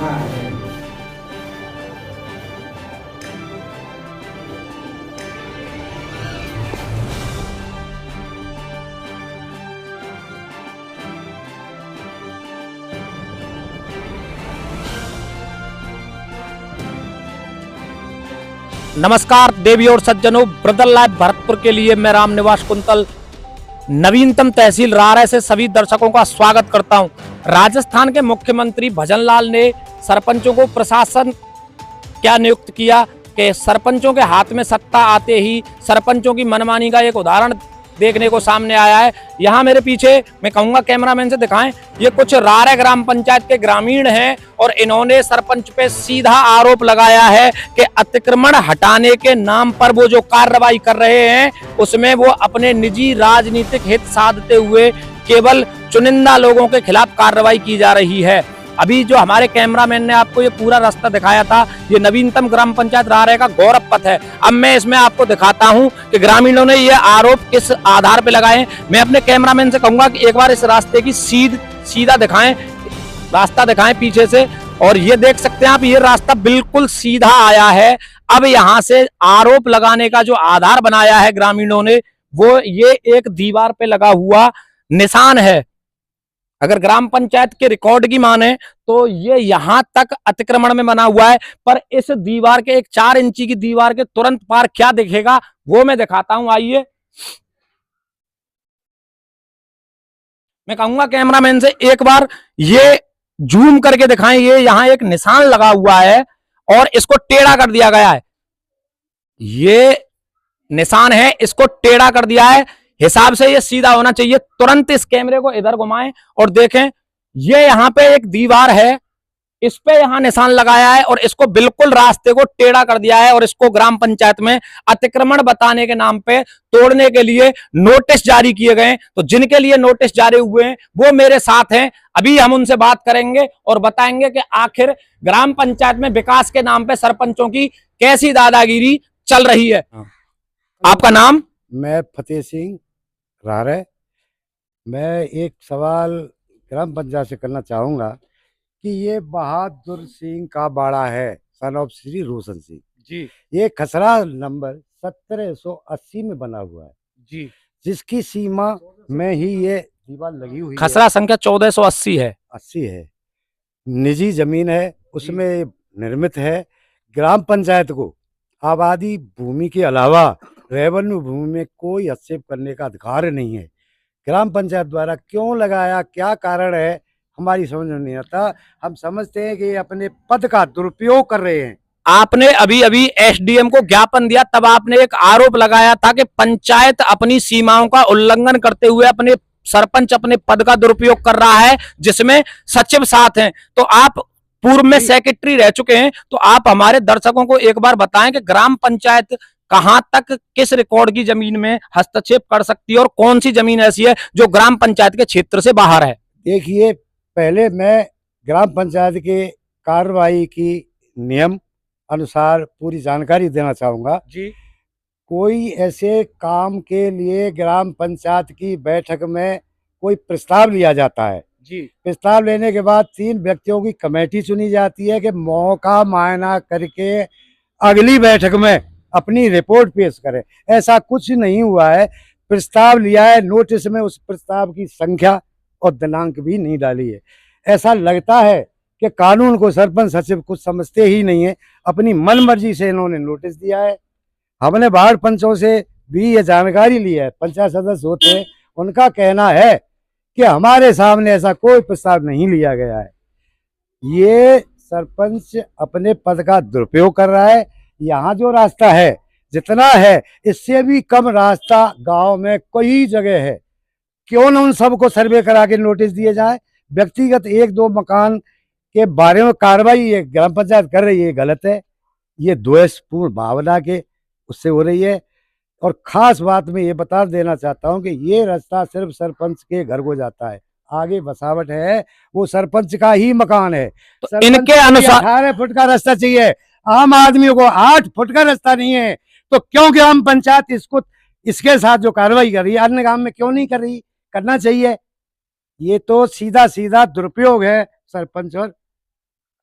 नमस्कार देवी और सज्जनों, ब्रदर लाइव भरतपुर के लिए मैं रामनिवास कुंतल नवीनतम तहसील रारे से सभी दर्शकों का स्वागत करता हूं। राजस्थान के मुख्यमंत्री भजनलाल ने सरपंचों को प्रशासन क्या नियुक्त किया कि सरपंचों के हाथ में सत्ता आते ही सरपंचों की मनमानी का एक उदाहरण देखने को सामने आया है। यहाँ मेरे पीछे मैं कहूँगा कैमरामैन से दिखाएं, ये कुछ रारे ग्राम पंचायत के ग्रामीण हैं और इन्होंने सरपंच पे सीधा आरोप लगाया है कि अतिक्रमण हटाने के नाम पर वो जो कार्रवाई कर रहे हैं उसमें वो अपने निजी राजनीतिक हित साधते हुए केवल चुनिंदा लोगों के खिलाफ कार्रवाई की जा रही है। अभी जो हमारे कैमरामैन ने आपको ये पूरा रास्ता दिखाया था, ये नवीनतम ग्राम पंचायत रारे का गौरव पथ है। अब मैं इसमें आपको दिखाता हूं कि ग्रामीणों ने ये आरोप किस आधार पे लगाए। मैं अपने कैमरामैन से कहूंगा कि एक बार इस रास्ते की सीधा दिखाएं, रास्ता दिखाएं पीछे से। और ये देख सकते हैं आप, ये रास्ता बिल्कुल सीधा आया है। अब यहाँ से आरोप लगाने का जो आधार बनाया है ग्रामीणों ने, वो ये एक दीवार पे लगा हुआ निशान है। अगर ग्राम पंचायत के रिकॉर्ड की माने तो ये यहां तक अतिक्रमण में बना हुआ है, पर इस दीवार के एक 4 इंची की दीवार के तुरंत पार क्या दिखेगा वो मैं दिखाता हूं। आइए, मैं कहूंगा कैमरामैन से एक बार ये जूम करके दिखाएं। ये यहां एक निशान लगा हुआ है और इसको टेढ़ा कर दिया गया है। ये निशान है, इसको टेढ़ा कर दिया है। हिसाब से ये सीधा होना चाहिए। तुरंत इस कैमरे को इधर घुमाएं और देखें, ये यहां पे एक दीवार है, इस पे यहां निशान लगाया है और इसको बिल्कुल रास्ते को टेढ़ा कर दिया है और इसको ग्राम पंचायत में अतिक्रमण बताने के नाम पे तोड़ने के लिए नोटिस जारी किए गए। तो जिनके लिए नोटिस जारी हुए हैं वो मेरे साथ हैं। अभी हम उनसे बात करेंगे और बताएंगे कि आखिर ग्राम पंचायत में विकास के नाम पे सरपंचों की कैसी दादागिरी चल रही है। आपका नाम? मैं फतेह सिंह रारे। मैं एक सवाल ग्राम पंचायत से करना चाहूँगा कि ये बहादुर सिंह का बाड़ा है, सन ऑफ श्री रोशन सिंह जी। ये खसरा नंबर 1780 में बना हुआ है जी, जिसकी सीमा में ही ये दीवार लगी हुई खसरा संख्या 1480 है। 80 है। निजी जमीन है, उसमें निर्मित है। ग्राम पंचायत को आबादी भूमि के अलावा रेवेन्यू भूमि में कोई हस्तक्षेप करने का अधिकार नहीं है। ग्राम पंचायत द्वारा क्यों लगाया, क्या कारण है, हमारी समझ में नहीं आता। हम समझते हैं कि ये अपने पद का दुरुपयोग कर रहे हैं। आपने अभी अभी एसडीएम को ज्ञापन दिया, तब आपने एक आरोप लगाया था कि पंचायत अपनी सीमाओं का उल्लंघन करते हुए अपने सरपंच अपने पद का दुरुपयोग कर रहा है, जिसमें सचिव साथ हैं। तो आप पूर्व में सेक्रेटरी रह चुके हैं, तो आप हमारे दर्शकों को एक बार बताएं कि ग्राम पंचायत कहां तक किस रिकॉर्ड की जमीन में हस्तक्षेप कर सकती है और कौन सी जमीन ऐसी है जो ग्राम पंचायत के क्षेत्र से बाहर है। देखिए, पहले मैं ग्राम पंचायत के कार्रवाई की नियम अनुसार पूरी जानकारी देना चाहूँगा जी। कोई ऐसे काम के लिए ग्राम पंचायत की बैठक में कोई प्रस्ताव लिया जाता है जी। प्रस्ताव लेने के बाद 3 व्यक्तियों की कमेटी चुनी जाती है कि मौका मायना करके अगली बैठक में अपनी रिपोर्ट पेश करें। ऐसा कुछ नहीं हुआ है। प्रस्ताव लिया है, नोटिस में उस प्रस्ताव की संख्या और दिनांक भी नहीं डाली है। ऐसा लगता है कि कानून को सरपंच सचिव कुछ समझते ही नहीं है, अपनी मनमर्जी से इन्होंने नोटिस दिया है। हमने वार्ड पंचों से भी ये जानकारी ली है, पंचायत सदस्य होते हैं, उनका कहना है कि हमारे सामने ऐसा कोई प्रस्ताव नहीं लिया गया है। ये सरपंच अपने पद का दुरुपयोग कर रहा है। यहाँ जो रास्ता है जितना है, इससे भी कम रास्ता गांव में कई जगह है। क्यों न उन सबको सर्वे करा के नोटिस दिए जाए। व्यक्तिगत 1-2 मकान के बारे में कार्रवाई ये ग्राम पंचायत कर रही है, ये गलत है। ये द्वेषपूर्ण भावना के उससे हो रही है। और खास बात मैं ये बता देना चाहता हूँ कि ये रास्ता सिर्फ सरपंच के घर को जाता है, आगे बसावट है वो सरपंच का ही मकान है। तो इनके अनुसार 18 फुट का रास्ता चाहिए, आम आदमियों को 8 फुट का रास्ता नहीं है। तो क्यों ग्राम पंचायत इसके साथ जो कार्रवाई कर रही है, अन्य गांव में क्यों नहीं कर रही? करना चाहिए। ये तो सीधा सीधा दुरुपयोग है सरपंच और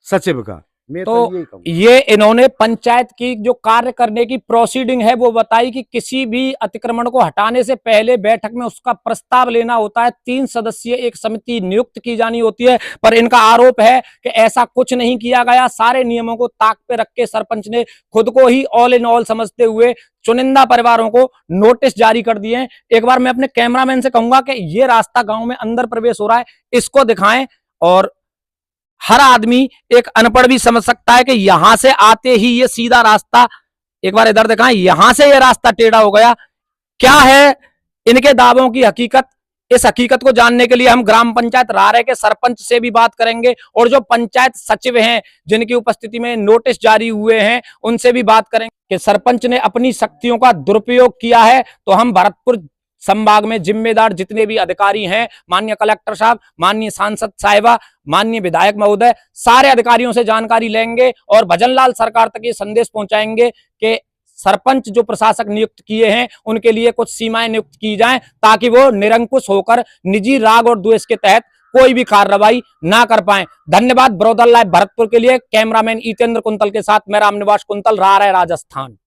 सचिव का। मैं तो यही कहूंगा। ये इन्होंने पंचायत की जो कार्य करने की प्रोसीडिंग है वो बताई कि किसी भी अतिक्रमण को हटाने से पहले बैठक में उसका प्रस्ताव लेना होता है, 3 सदस्यीय एक समिति नियुक्त की जानी होती है। पर इनका आरोप है कि ऐसा कुछ नहीं किया गया। सारे नियमों को ताक पे रख के सरपंच ने खुद को ही ऑल इन ऑल समझते हुए चुनिंदा परिवारों को नोटिस जारी कर दिए हैं। एक बार मैं अपने कैमरामैन से कहूंगा कि ये रास्ता गांव में अंदर प्रवेश हो रहा है, इसको दिखाएं। और हर आदमी, एक अनपढ़ भी समझ सकता है कि यहां से आते ही ये सीधा रास्ता, एक बार इधर दिखाएं, यहां से ये रास्ता टेढ़ा हो गया। क्या है इनके दावों की हकीकत? इस हकीकत को जानने के लिए हम ग्राम पंचायत रारे के सरपंच से भी बात करेंगे और जो पंचायत सचिव हैं जिनकी उपस्थिति में नोटिस जारी हुए हैं उनसे भी बात करेंगे कि सरपंच ने अपनी शक्तियों का दुरुपयोग किया है। तो हम भरतपुर संभाग में जिम्मेदार जितने भी अधिकारी हैं, माननीय कलेक्टर साहब, माननीय सांसद साहिबा, माननीय विधायक महोदय, सारे अधिकारियों से जानकारी लेंगे और भजनलाल सरकार तक ये संदेश पहुंचाएंगे कि सरपंच जो प्रशासक नियुक्त किए हैं उनके लिए कुछ सीमाएं नियुक्त की जाएं ताकि वो निरंकुश होकर निजी राग और द्वेष के तहत कोई भी कार्रवाई ना कर पाए। धन्यवाद। बरोदर लाइव भरतपुर के लिए कैमरामैन ईतेंद्र कुंतल के साथ मैं रामनिवास कुंतल, रारा राजस्थान।